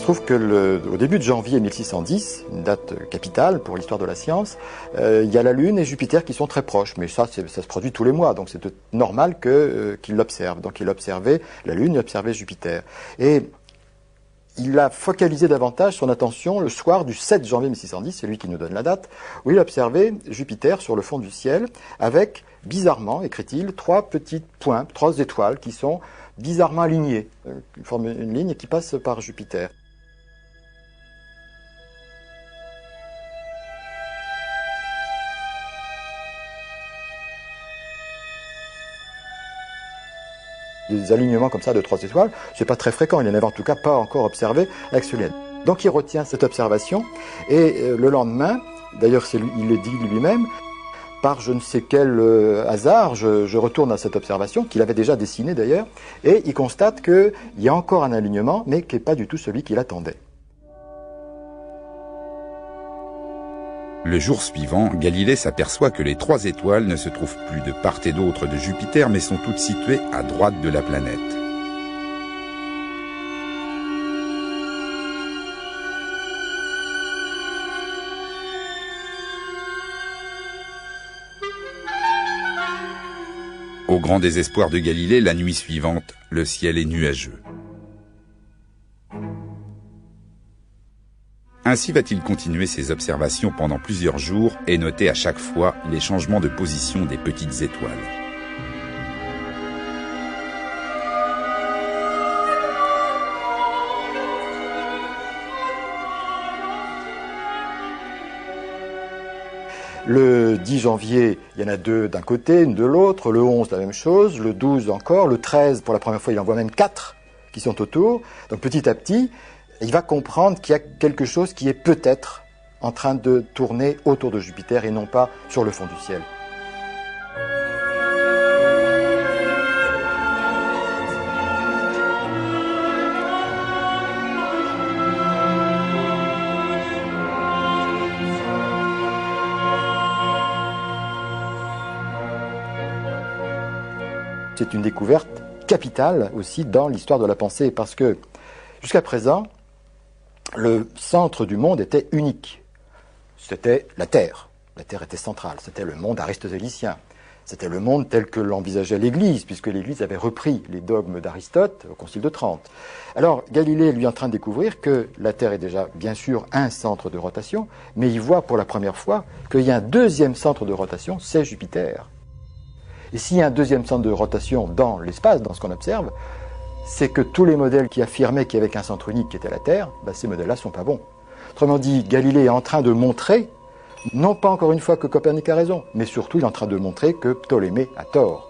se trouve que au début de janvier 1610, une date capitale pour l'histoire de la science, il y a la Lune et Jupiter qui sont très proches, mais ça se produit tous les mois, donc c'est normal qu'il l'observe. Donc il observait la Lune, il observait Jupiter. Et il a focalisé davantage son attention le soir du 7 janvier 1610, c'est lui qui nous donne la date, où il observait Jupiter sur le fond du ciel avec, bizarrement, écrit-il, 3 petits points, 3 étoiles qui sont bizarrement alignées, qui forment une ligne qui passe par Jupiter. Des alignements comme ça de 3 étoiles, c'est pas très fréquent, il n'en avait en tout cas pas encore observé avec ce lien. Donc il retient cette observation et le lendemain, d'ailleurs il le dit lui-même, par je ne sais quel hasard, je retourne à cette observation, qu'il avait déjà dessinée d'ailleurs, et il constate qu'il y a encore un alignement, mais qui n'est pas du tout celui qu'il attendait. Le jour suivant, Galilée s'aperçoit que les 3 étoiles ne se trouvent plus de part et d'autre de Jupiter, mais sont toutes situées à droite de la planète. Au grand désespoir de Galilée, la nuit suivante, le ciel est nuageux. Ainsi va-t-il continuer ses observations pendant plusieurs jours et noter à chaque fois les changements de position des petites étoiles. Le 10 janvier, il y en a 2 d'un côté, une de l'autre. Le 11, la même chose. Le 12 encore. Le 13, pour la première fois, il en voit même 4 qui sont autour. Donc petit à petit, il va comprendre qu'il y a quelque chose qui est peut-être en train de tourner autour de Jupiter et non pas sur le fond du ciel. C'est une découverte capitale aussi dans l'histoire de la pensée parce que jusqu'à présent, le centre du monde était unique. C'était la Terre. La Terre était centrale. C'était le monde aristotélicien. C'était le monde tel que l'envisageait l'Église, puisque l'Église avait repris les dogmes d'Aristote au Concile de Trente. Alors, Galilée, lui, est en train de découvrir que la Terre est déjà, bien sûr, un centre de rotation, mais il voit pour la première fois qu'il y a un deuxième centre de rotation, c'est Jupiter. Et s'il y a un deuxième centre de rotation dans l'espace, dans ce qu'on observe, c'est que tous les modèles qui affirmaient qu'il y avait qu'un centre unique qui était la Terre, ces modèles-là ne sont pas bons. Autrement dit, Galilée est en train de montrer, non pas encore une fois que Copernic a raison, mais surtout il est en train de montrer que Ptolémée a tort.